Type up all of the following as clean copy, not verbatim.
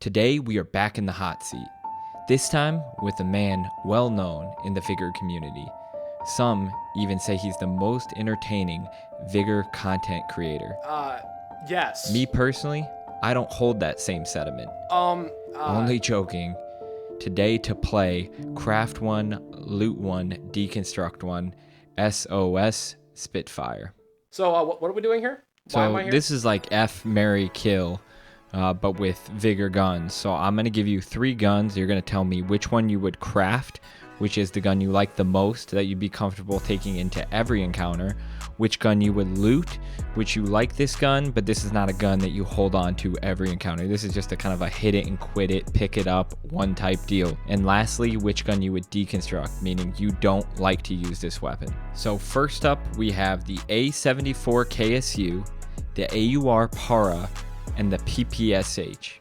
Today we are back in the hot seat, this time with a man well known in the Vigor community. Some even say he's the most entertaining Vigor content creator. Yes. Me personally, I don't hold that same sentiment. Only joking. Today to play Craft 1, Loot 1, Deconstruct 1, SOS Spitfire. So what are we doing here? Why am I here? This is like F, Marry, Kill, but with Vigor guns. So I'm going to give you 3 guns. You're going to tell me which one you would craft, which is the gun you like the most that you'd be comfortable taking into every encounter, which gun you would loot, which you like this gun, but this is not a gun that you hold on to every encounter. This is just a kind of a hit it and quit it, pick it up, one type deal. And lastly, which gun you would deconstruct, meaning you don't like to use this weapon. So first up, we have the A74 KSU, the AUR Para, and the PPSH.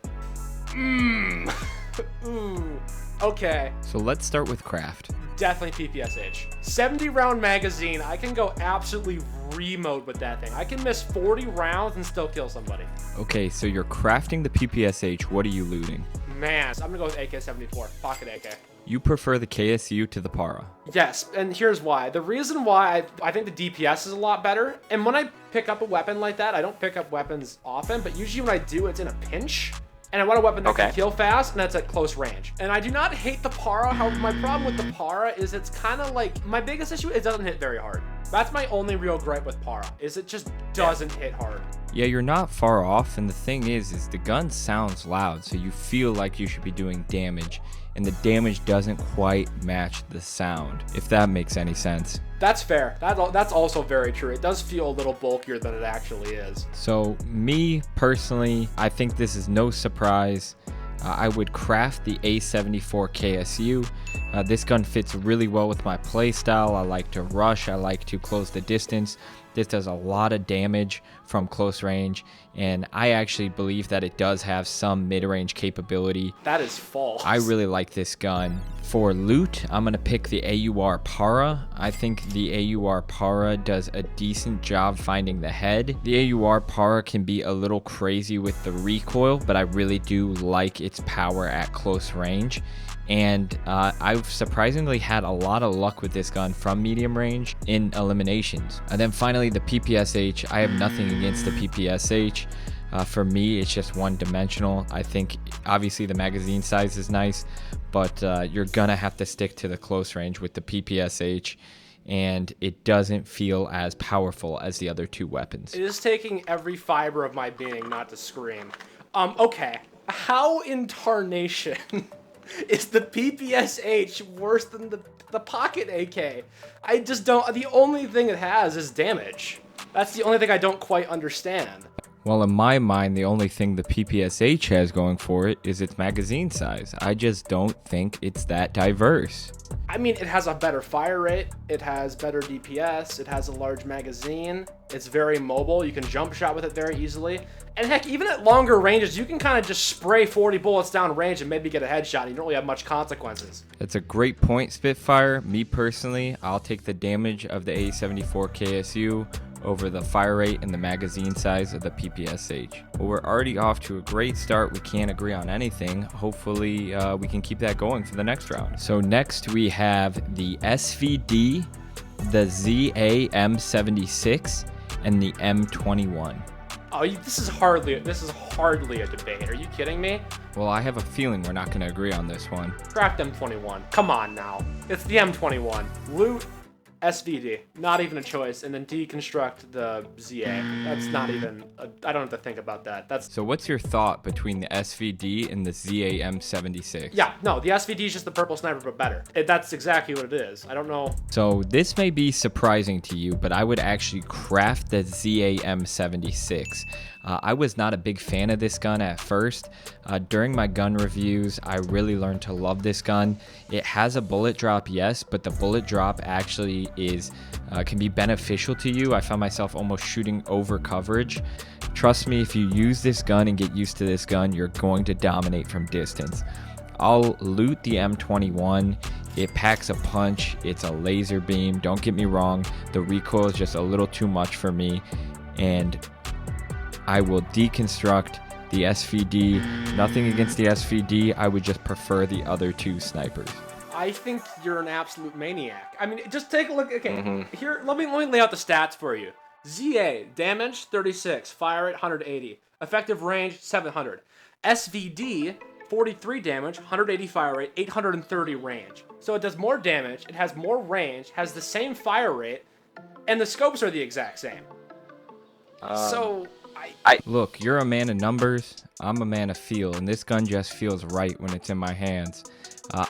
Ooh. Okay. So let's start with craft. Definitely PPSH. 70 round magazine. I can go absolutely remote with that thing. I can miss 40 rounds and still kill somebody. Okay, so you're crafting the PPSH. What are you looting? Man, so I'm gonna go with AK-74, pocket AK. You prefer the KSU to the Para. Yes, and here's why. The reason why I think the DPS is a lot better, and when I pick up a weapon like that, I don't pick up weapons often, but usually when I do, it's in a pinch. And I want a weapon that can kill fast, and that's at close range. And I do not hate the Para. However, my problem with the Para is it's kind of like, my biggest issue is it doesn't hit very hard. That's my only real gripe with Para, is it just doesn't hit hard. Yeah, you're not far off, and the thing is the gun sounds loud, so you feel like you should be doing damage, and the damage doesn't quite match the sound, if that makes any sense. That's fair. That's also very true. It does feel a little bulkier than it actually is. So me personally, I think this is no surprise. I would craft the A74 KSU. This gun fits really well with my playstyle. I like to rush. I like to close the distance. This does a lot of damage from close range, and I actually believe that it does have some mid-range capability. That is false. I really like this gun. For loot, I'm going to pick the AUR Para. I think the AUR Para does a decent job finding the head. The AUR Para can be a little crazy with the recoil, but I really do like its power at close range. And I've surprisingly had a lot of luck with this gun from medium range in eliminations. And then finally, the PPSH. I have nothing against the PPSH. For me, it's just one-dimensional. I think obviously the magazine size is nice, but you're gonna have to stick to the close range with the PPSH, and it doesn't feel as powerful as the other 2 weapons. It is taking every fiber of my being not to scream. Okay, how in tarnation is the PPSH worse than the pocket AK? I just don't. The only thing it has is damage. That's the only thing I don't quite understand. Well, in my mind, the only thing the PPSH has going for it is its magazine size. I just don't think it's that diverse. I mean, it has a better fire rate, it has better DPS, it has a large magazine, it's very mobile, you can jump shot with it very easily. And heck, even at longer ranges, you can kind of just spray 40 bullets down range and maybe get a headshot, and you don't really have much consequences. That's a great point, Spitfire. Me personally, I'll take the damage of the A74 KSU over the fire rate and the magazine size of the PPSH. Well, we're already off to a great start. We can't agree on anything. Hopefully we can keep that going for the next round. So next we have the SVD, the ZA-M76, and the M21. Oh, this is hardly a debate. Are you kidding me? Well, I have a feeling we're not going to agree on this one. Craft M21. Come on now. It's the M21. Loot SVD, not even a choice, and then deconstruct the ZA. That's not even, I don't have to think about that. So what's your thought between the SVD and the ZA-M76? Yeah, no, the SVD is just the purple sniper, but better. That's exactly what it is. I don't know. So this may be surprising to you, but I would actually craft the ZA-M76. I was not a big fan of this gun at first. During my gun reviews, I really learned to love this gun. It has a bullet drop, yes, but the bullet drop actually can be beneficial to you. I found myself almost shooting over coverage. Trust me, if you use this gun and get used to this gun, you're going to dominate from distance. I'll loot the M21. It packs a punch. It's a laser beam. Don't get me wrong. The recoil is just a little too much for me. And I will deconstruct the SVD. Nothing against the SVD. I would just prefer the other two snipers. I think you're an absolute maniac. I mean, just take a look. Okay, here, let me lay out the stats for you. ZA, damage 36, fire rate 180, effective range 700. SVD, 43 damage, 180 fire rate, 830 range. So it does more damage, it has more range, has the same fire rate, and the scopes are the exact same. Look, you're a man of numbers, I'm a man of feel, and this gun just feels right when it's in my hands.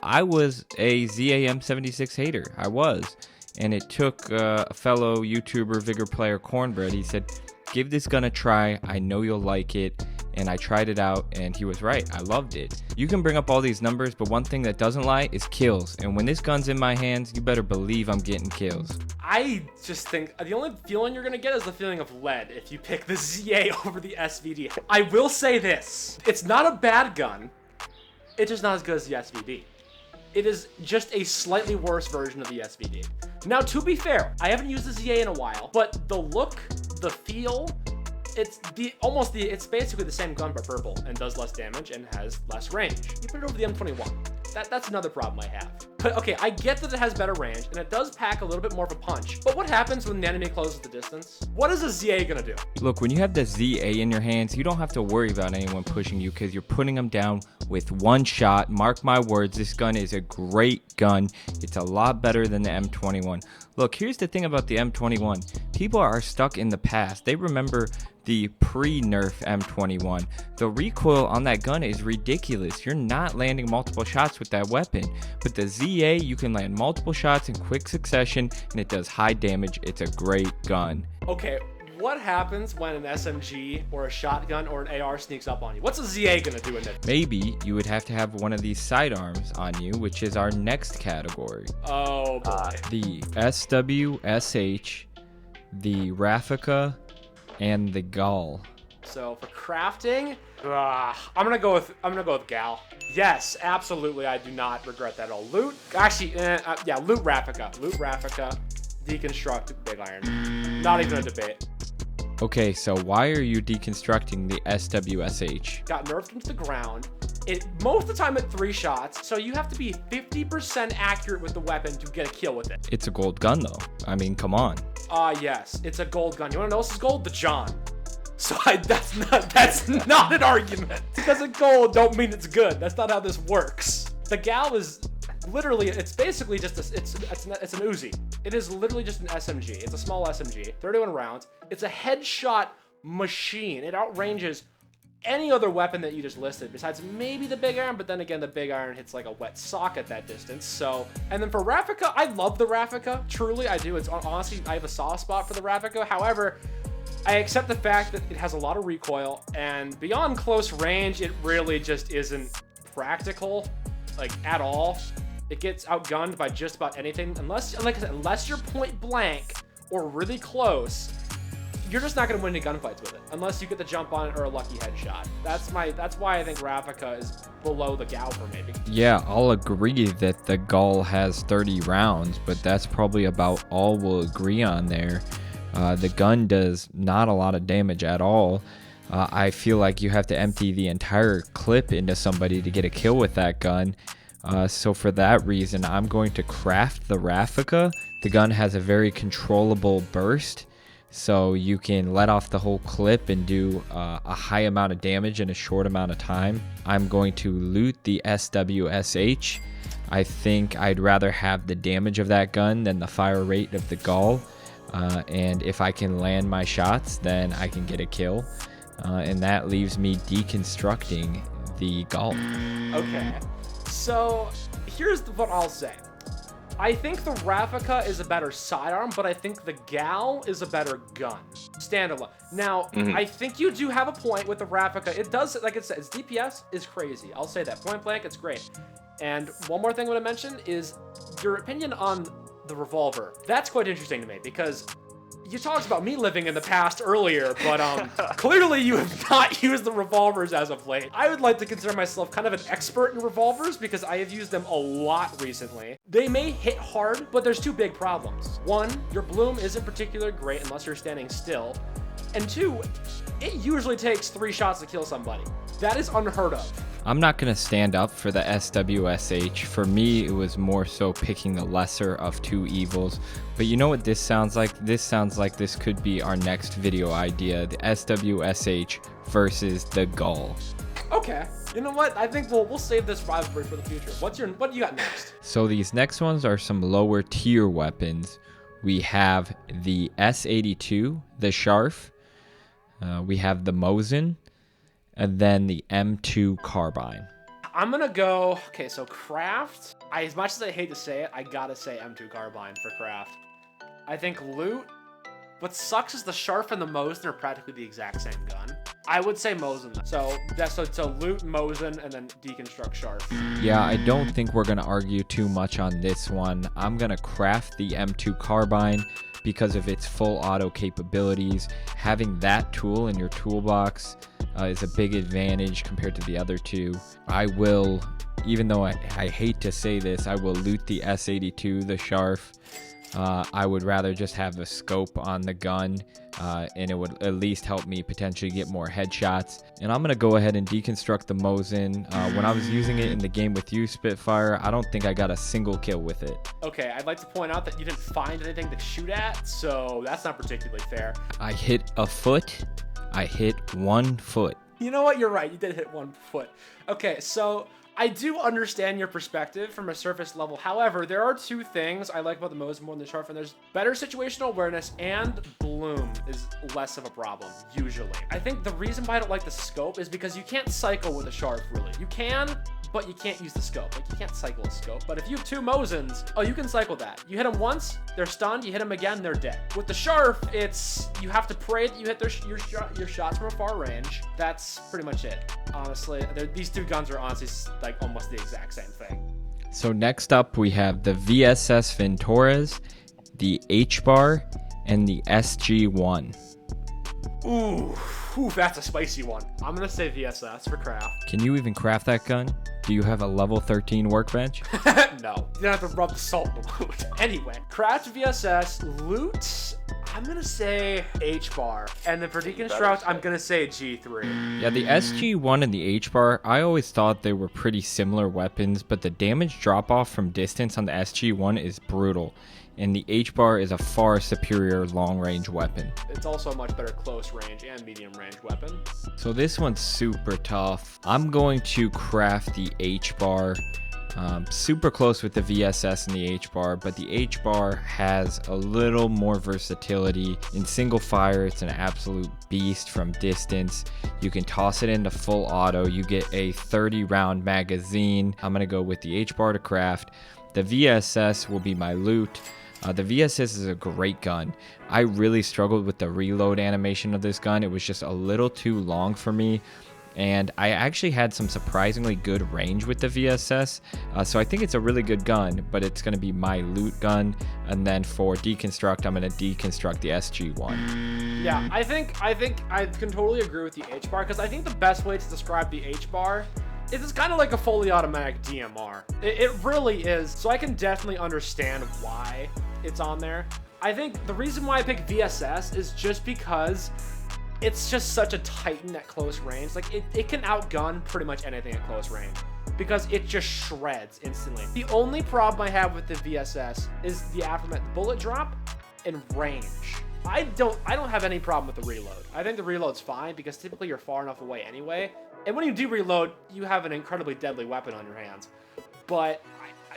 I was a ZAM76 hater, I was. And it took a fellow YouTuber, Vigor Player Cornbread, he said, give this gun a try, I know you'll like it. And I tried it out, and he was right. I loved it. You can bring up all these numbers, but one thing that doesn't lie is kills. And when this gun's in my hands, you better believe I'm getting kills. I just think the only feeling you're gonna get is the feeling of lead if you pick the ZA over the SVD. I will say this. It's not a bad gun. It's just not as good as the SVD. It is just a slightly worse version of the SVD. Now, to be fair, I haven't used the ZA in a while, but the look, the feel, it's basically the same gun but purple and does less damage and has less range. You put it over the M21. That's another problem I have. But okay, I get that it has better range and it does pack a little bit more of a punch. But what happens when the enemy closes the distance? What is a ZA gonna do? Look, when you have the ZA in your hands, you don't have to worry about anyone pushing you because you're putting them down with one shot. Mark my words, this gun is a great gun. It's a lot better than the M21. Look, here's the thing about the M21. People are stuck in the past. They remember the pre-nerf M21. The recoil on that gun is ridiculous. You're not landing multiple shots with that weapon. But the ZA, you can land multiple shots in quick succession and it does high damage. It's a great gun. Okay, what happens when an SMG or a shotgun or an AR sneaks up on you? What's a ZA gonna do in it? Maybe you would have to have one of these sidearms on you, which is our next category. Oh boy. The SWSH, the Raffica, and the Gall. So for crafting, I'm gonna go with Gal. Yes, absolutely. I do not regret that at all. Loot, actually, yeah, loot Raffica, Deconstruct, Big Iron. Not even a debate. Okay, so why are you deconstructing the SWSH? Got nerfed into the ground. Most of the time at 3 shots, so you have to be 50% accurate with the weapon to get a kill with it. It's a gold gun though. I mean, come on. Yes, it's a gold gun. You wanna know what's gold? The John. So that's not an argument. Because it's gold don't mean it's good. That's not how this works. The Gal is literally, it's basically just it's an Uzi. It is literally just an SMG. It's a small SMG, 31 rounds. It's a headshot machine. It outranges any other weapon that you just listed, besides maybe the Big Iron, but then again, the Big Iron hits like a wet sock at that distance. So, and then for Raffica, I love the Raffica. Truly, I do. It's honestly, I have a soft spot for the Raffica. However, I accept the fact that it has a lot of recoil, and beyond close range, it really just isn't practical, like at all. It gets outgunned by just about anything, unless, like I said, unless you're point blank or really close. You're just not going to win any gunfights with it unless you get the jump on it or a lucky headshot. That's why I think Raffica is below the Gal for me. Yeah, I'll agree that the Gall has 30 rounds, but that's probably about all we'll agree on there. The gun does not a lot of damage at all. I feel like you have to empty the entire clip into somebody to get a kill with that gun. So for that reason, I'm going to craft the Raffica. The gun has a very controllable burst, so you can let off the whole clip and do a high amount of damage in a short amount of time. I'm going to loot the SWSH. I think I'd rather have the damage of that gun than the fire rate of the Gall. And if I can land my shots, then I can get a kill. And that leaves me deconstructing the Gall. Okay, so here's what I'll say. I think the Raffica is a better sidearm, but I think the Gal is a better gun. Standalone. Now, I think you do have a point with the Raffica. It does, like it says, its DPS is crazy. I'll say that. Point blank, it's great. And one more thing I want to mention is your opinion on the revolver. That's quite interesting to me because you talked about me living in the past earlier, but clearly you have not used the revolvers as of late. I would like to consider myself kind of an expert in revolvers because I have used them a lot recently. They may hit hard, but there's 2 big problems. One, your bloom isn't particularly great unless you're standing still. And 2, it usually takes 3 shots to kill somebody. That is unheard of. I'm not going to stand up for the SWSH. For me, it was more so picking the lesser of 2 evils. But you know what this sounds like? This sounds like this could be our next video idea. The SWSH versus the Gull. Okay. You know what? I think we'll save this rivalry for the future. What do you got next? So these next ones are some lower tier weapons. We have the S82, the Sharf. We have the Mosin. And then the M2 carbine. I'm gonna go, okay, so craft, as much as I hate to say it, I gotta say M2 carbine for craft. I think loot, what sucks is the Sharf and the Mosin are practically the exact same gun. I would say Mosin. So loot, Mosin, and then Deconstruct Sharf. Yeah, I don't think we're gonna argue too much on this one. I'm gonna craft the M2 carbine because of its full auto capabilities. Having that tool in your toolbox is a big advantage compared to the other 2. I will, even though I hate to say this, I will loot the S82, the Sharf. I would rather just have the scope on the gun, and it would at least help me potentially get more headshots. And I'm going to go ahead and deconstruct the Mosin. When I was using it in the game with you, Spitfire, I don't think I got a single kill with it. Okay, I'd like to point out that you didn't find anything to shoot at, so that's not particularly fair. I hit a foot. I hit 1 foot. You know what? You're right. You did hit 1 foot. Okay, so I do understand your perspective from a surface level. However, there are 2 things I like about the Mosin more than the Sharf, and there's better situational awareness, and bloom is less of a problem, usually. I think the reason why I don't like the scope is because you can't cycle with a Sharf, really. You can, but you can't use the scope. Like, you can't cycle a scope. But if you have 2 Mosins, oh, you can cycle that. You hit them once, they're stunned. You hit them again, they're dead. With the Sharf, it's, you have to pray that you hit your shots from a far range. That's pretty much it. Honestly, these 2 guns are honestly like almost the exact same thing. So next up, we have the VSS Ventores, the H-Bar, and the SG-1. Ooh, that's a spicy one. I'm gonna say VSS for craft. Can you even craft that gun? Do you have a level 13 workbench? No, you don't have to rub the salt in the loot. Anyway, craft VSS, loot, I'm gonna say H-Bar. And then for Deconstruct, I'm gonna say G3. Yeah, the SG-1 and the H-Bar, I always thought they were pretty similar weapons, but the damage drop-off from distance on the SG-1 is brutal. And the H-Bar is a far superior long-range weapon. It's also a much better close-range and medium-range weapon. So this one's super tough. I'm going to craft the H-Bar. Super close with the VSS and the H-Bar, but the H-Bar has a little more versatility. In single fire, it's an absolute beast from distance. You can toss it into full auto. You get a 30-round magazine. I'm going to go with the H-Bar to craft. The VSS will be my loot. The VSS is a great gun. I really struggled with the reload animation of this gun. It was just a little too long for me. And I actually had some surprisingly good range with the VSS. So I think it's a really good gun, but it's going to be my loot gun. And then for Deconstruct, I'm going to deconstruct the SG-1. Yeah, I think I can totally agree with the H-Bar, because I think the best way to describe the H-Bar is it's kind of like a fully automatic DMR. It really is. So I can definitely understand why it's on there. I think the reason why I picked VSS is just because it's just such a titan at close range. Like, it can outgun pretty much anything at close range because it just shreds instantly. The only problem I have with the VSS is the aftermath, bullet drop and range. I don't have any problem with the reload. I think the reload's fine because typically you're far enough away anyway. And when you do reload, you have an incredibly deadly weapon on your hands. But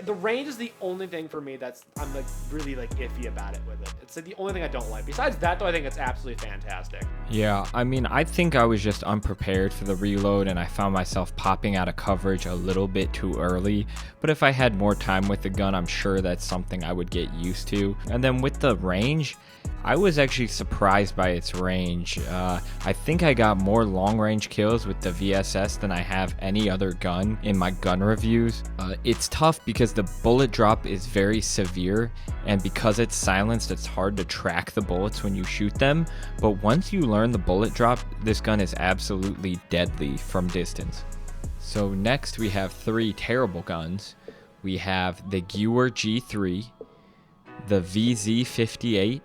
the range is the only thing for me that's I'm like really like iffy about it with it. It's like the only thing I don't like. Besides that, though, I think it's absolutely fantastic. Yeah, I mean, I think I was just unprepared for the reload, and I found myself popping out of coverage a little bit too early. But if I had more time with the gun, I'm sure that's something I would get used to. And then with the range, I was actually surprised by its range. I think I got more long-range kills with the VSS than I have any other gun in my gun reviews. It's tough because the bullet drop is very severe, and because it's silenced, it's hard to track the bullets when you shoot them. But once you learn the bullet drop, this gun is absolutely deadly from distance. So next we have 3 terrible guns. We have the Vigor G3, the VZ58,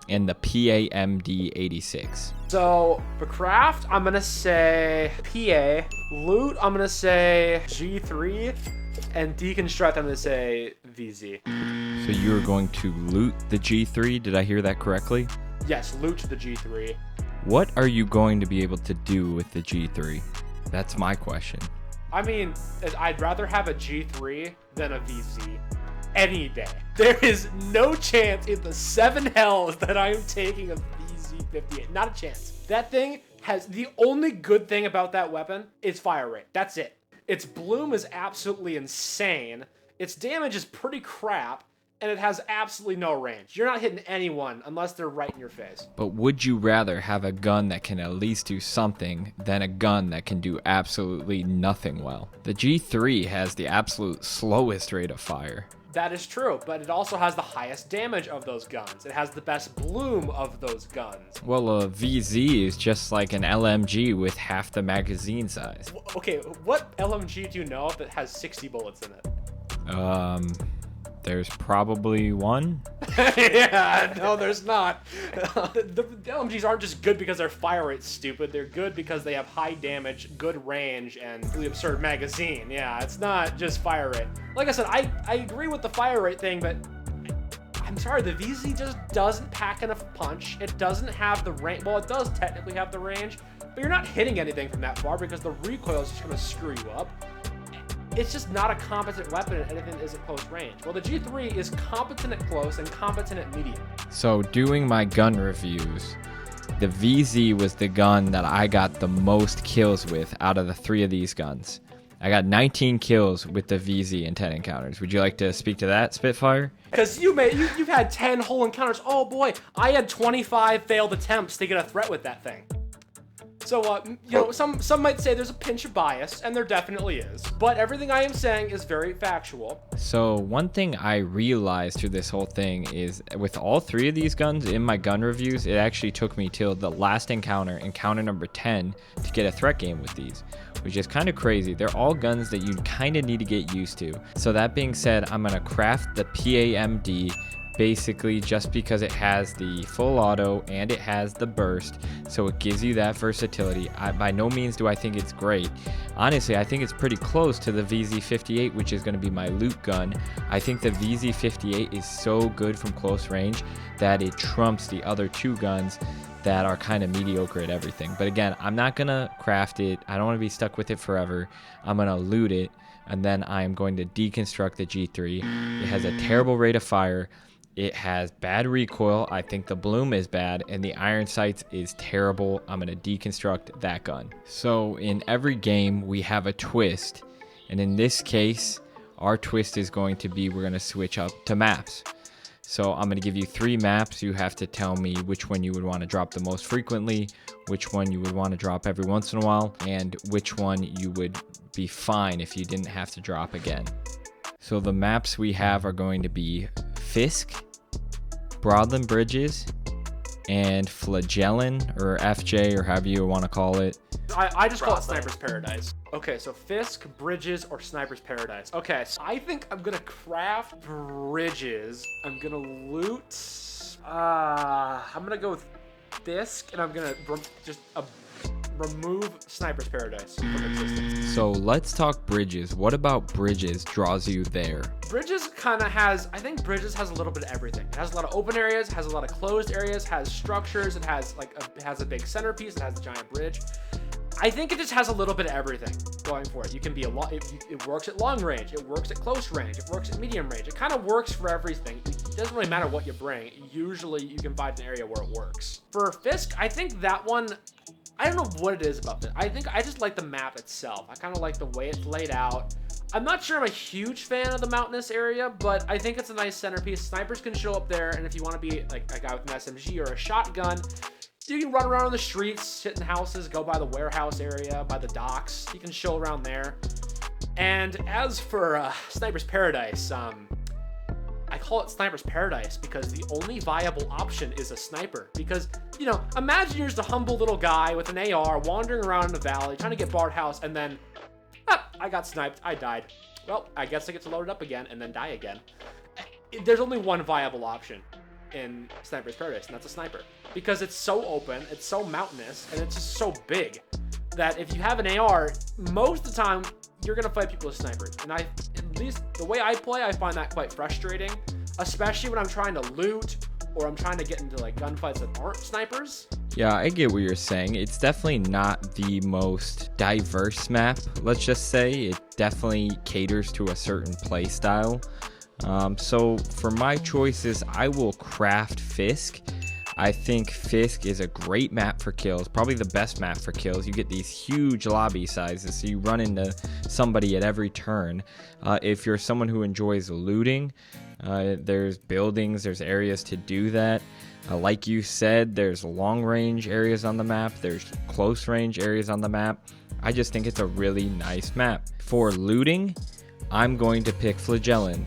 and the PAMD 86. So for craft, I'm gonna say PA. Loot, I'm gonna say G3. And deconstruct, I'm gonna say VZ. So you're going to loot the G3? Did I hear that correctly? Yes, loot the G3. What are you going to be able to do with the G3? That's my question. I mean, I'd rather have a G3 than a VZ. Any day. There is no chance in the 7 hells that I am taking a VZ58. Not a chance. That thing has, the only good thing about that weapon is fire rate. That's it. Its bloom is absolutely insane. Its damage is pretty crap. And it has absolutely no range. You're not hitting anyone unless they're right in your face. But would you rather have a gun that can at least do something than a gun that can do absolutely nothing well? The G3 has the absolute slowest rate of fire. That is true, but it also has the highest damage of those guns. It has the best bloom of those guns. Well, a VZ is just like an LMG with half the magazine size. Okay, what LMG do you know that has 60 bullets in it? There's probably one. Yeah, no, there's not. The LMGs aren't just good because their fire rate's stupid. They're good because they have high damage, good range, and really absurd magazine. Yeah, it's not just fire rate. Like I said, I agree with the fire rate thing, but I'm sorry, the VZ just doesn't pack enough punch. It doesn't have the range. Well, it does technically have the range, but you're not hitting anything from that far because the recoil is just going to screw you up. It's just not a competent weapon and anything that isn't close range. Well, the G3 is competent at close and competent at medium. So doing my gun reviews, the VZ was the gun that I got the most kills with out of the 3 of these guns. I got 19 kills with the VZ in 10 encounters. Would you like to speak to that, Spitfire? Because you've had 10 whole encounters. Oh boy, I had 25 failed attempts to get a threat with that thing. So, you know, some might say there's a pinch of bias, and there definitely is. But everything I am saying is very factual. So one thing I realized through this whole thing is with all 3 of these guns in my gun reviews, it actually took me till the last encounter number 10 to get a threat game with these, which is kind of crazy. They're all guns that you kind of need to get used to. So that being said, I'm going to craft the PAMD basically just because it has the full auto and it has the burst, so it gives you that versatility. By no means do I think it's great. Honestly, I think it's pretty close to the VZ58, which is going to be my loot gun. I think the VZ58 is so good from close range that it trumps the other 2 guns that are kind of mediocre at everything. But again, I'm not going to craft it. I don't want to be stuck with it forever. I'm going to loot it, and then I'm going to deconstruct the G3. It has a terrible rate of fire. It has bad recoil. I think the bloom is bad, and the iron sights is terrible. I'm going to deconstruct that gun. So in every game, we have a twist. And in this case, our twist is going to be we're going to switch up to maps. So I'm going to give you 3 maps. You have to tell me which one you would want to drop the most frequently, which one you would want to drop every once in a while, and which one you would be fine if you didn't have to drop again. So the maps we have are going to be Fisk, Broadland Bridges, and Flagellin, or FJ, or however you want to call it. I just call it Sniper's Paradise. Okay, so Fisk, Bridges, or Sniper's Paradise. Okay, so I think I'm gonna craft Bridges. I'm gonna loot. I'm gonna go with Fisk, and I'm gonna remove Sniper's Paradise from existence. So let's talk Bridges. What about Bridges draws you there? Bridges kind of has, I think Bridges has a little bit of everything. It has a lot of open areas, has a lot of closed areas, has structures, it has a big centerpiece, it has a giant bridge. I think it just has a little bit of everything going for it. You can be it works at long range, it works at close range, it works at medium range. It kind of works for everything. It doesn't really matter what you bring. Usually you can find an area where it works. For Fisk, I think that one, I don't know what it is about this. I think I just like the map itself. I kind of like the way it's laid out. I'm not sure I'm a huge fan of the mountainous area, but I think it's a nice centerpiece. Snipers can show up there, and if you want to be like a guy with an SMG or a shotgun, you can run around on the streets, sit in houses, go by the warehouse area, by the docks. You can show around there. And as for Sniper's Paradise, I call it Sniper's Paradise because the only viable option is a sniper. Because, you know, imagine you're just a humble little guy with an AR wandering around in the valley trying to get Bard House, and then, I got sniped, I died. Well, I guess I get to load it up again and then die again. There's only one viable option. in Sniper's Paradise, and that's a sniper. Because it's so open, it's so mountainous, and it's just so big that if you have an AR, most of the time you're gonna fight people with snipers. And at least the way I play, I find that quite frustrating, especially when I'm trying to loot or I'm trying to get into like gunfights that aren't snipers. Yeah, I get what you're saying. It's definitely not the most diverse map, let's just say. It definitely caters to a certain play style. So for my choices, I will craft Fisk. I think Fisk is a great map for kills, probably the best map for kills. You get these huge lobby sizes, so you run into somebody at every turn. If you're someone who enjoys looting, there's buildings, there's areas to do that. Like you said, there's long range areas on the map, there's close range areas on the map. I just think it's a really nice map. For looting, I'm going to pick Flagellan.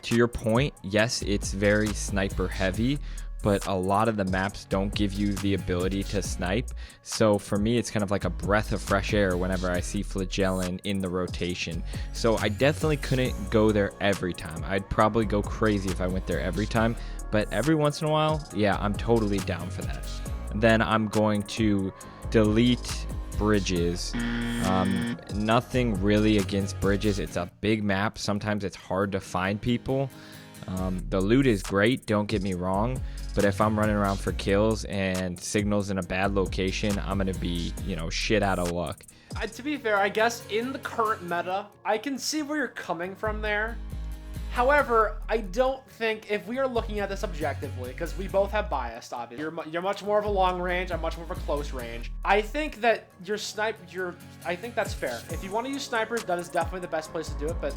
To your point, yes, it's very sniper heavy, but a lot of the maps don't give you the ability to snipe. So for me, it's kind of like a breath of fresh air whenever I see Flagellan in the rotation. So I definitely couldn't go there every time. I'd probably go crazy if I went there every time, but every once in a while, yeah, I'm totally down for that. Then I'm going to delete bridges. Nothing really against bridges. It's a big map. Sometimes it's hard to find people. The loot is great, don't get me wrong, but if I'm running around for kills and signals in a bad location, I'm gonna be, shit out of luck. To be fair, I guess in the current meta, I can see where you're coming from there. However, I don't think, if we are looking at this objectively, because we both have bias, obviously, you're much more of a long range, I'm much more of a close range. I think that I think that's fair. If you want to use snipers, that is definitely the best place to do it, but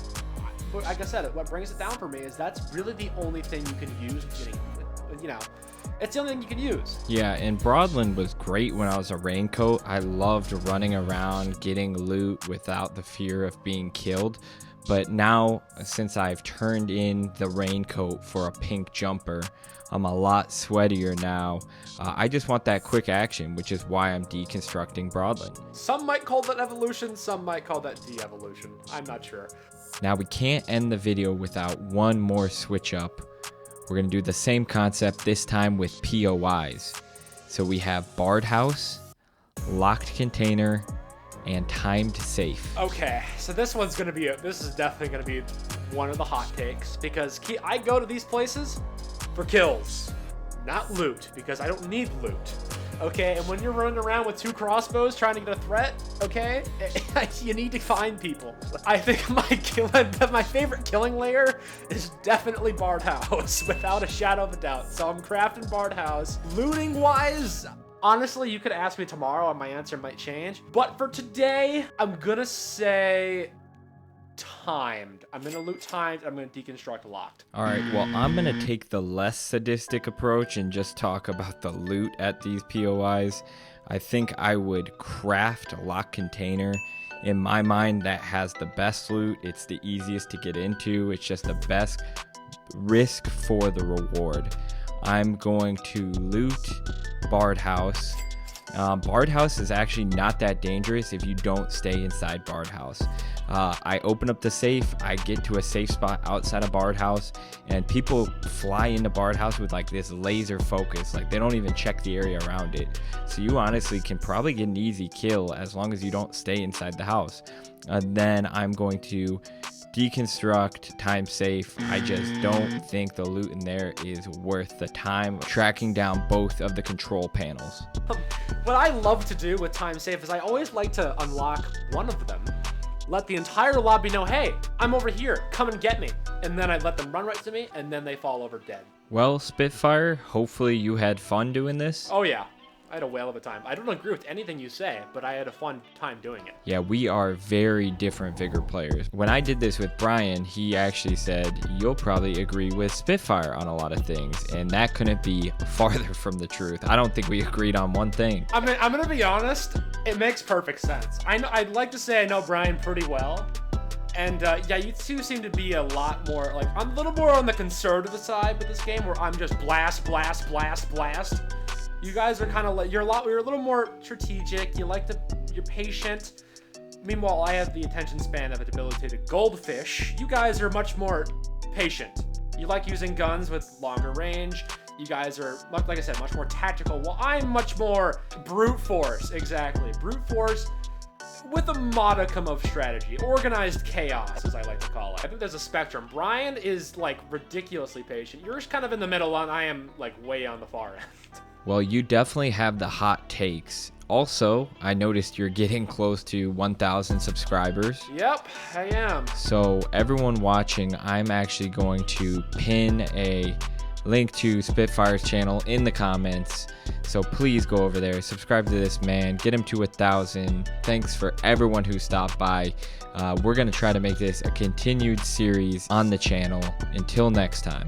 like I said, what brings it down for me is that's really the only thing you can use it's the only thing you can use. Yeah, and Broadland was great when I was a raincoat. I loved running around, getting loot without the fear of being killed. But now, since I've turned in the raincoat for a pink jumper, I'm a lot sweatier now. I just want that quick action, which is why I'm deconstructing Broadland. Some might call that evolution, some might call that de-evolution. I'm not sure. Now, we can't end the video without one more switch up. We're going to do the same concept, this time with POIs. So we have Barred House, Locked Container, and Timed Safe. Okay, so this is definitely going to be one of the hot takes, because I go to these places for kills, not loot, because I don't need loot. Okay, and when you're running around with 2 crossbows trying to get a threat, okay, you need to find people. I think my favorite killing layer is definitely Barred House, without a shadow of a doubt. So I'm crafting Barred House. Looting wise, honestly, you could ask me tomorrow and my answer might change. But for today, I'm gonna say timed. I'm gonna loot timed. I'm gonna deconstruct locked. All right, well, I'm gonna take the less sadistic approach and just talk about the loot at these POIs. I think I would craft a locked container. In my mind, that has the best loot. It's the easiest to get into. It's just the best risk for the reward. I'm going to loot Barred House. Barred House is actually not that dangerous if you don't stay inside Barred House. I open up the safe, I get to a safe spot outside of Barred House, and people fly into Barred House with like this laser focus, like they don't even check the area around it. So you honestly can probably get an easy kill as long as you don't stay inside the house. Then I'm going to deconstruct time safe. I just don't think the loot in there is worth the time tracking down both of the control panels. What I love to do with time safe is I always like to unlock one of them, let the entire lobby know, hey, I'm over here, come and get me. And then I let them run right to me, and then they fall over dead. Well, Spitfire, hopefully you had fun doing this. Oh yeah, I had a whale of a time. I don't agree with anything you say, but I had a fun time doing it. Yeah, we are very different Vigor players. When I did this with Brian, he actually said, you'll probably agree with Spitfire on a lot of things, and that couldn't be farther from the truth. I don't think we agreed on one thing. I mean, I'm gonna be honest, it makes perfect sense. I'd like to say I know Brian pretty well, and yeah, you two seem to be a lot more, like, I'm a little more on the conservative side with this game, where I'm just blast, blast, blast, blast. You guys are kind of like, you're a little more strategic. You're patient. Meanwhile, I have the attention span of a debilitated goldfish. You guys are much more patient. You like using guns with longer range. You guys are, like I said, much more tactical. Well, I'm much more brute force. Exactly. Brute force with a modicum of strategy. Organized chaos, as I like to call it. I think there's a spectrum. Brian is like ridiculously patient. You're just kind of in the middle, and I am like way on the far end. Well, you definitely have the hot takes. Also, I noticed you're getting close to 1,000 subscribers. Yep, I am. So everyone watching, I'm actually going to pin a link to Spitfire's channel in the comments. So please go over there, subscribe to this man, get him to 1,000. Thanks for everyone who stopped by. We're going to try to make this a continued series on the channel. Until next time.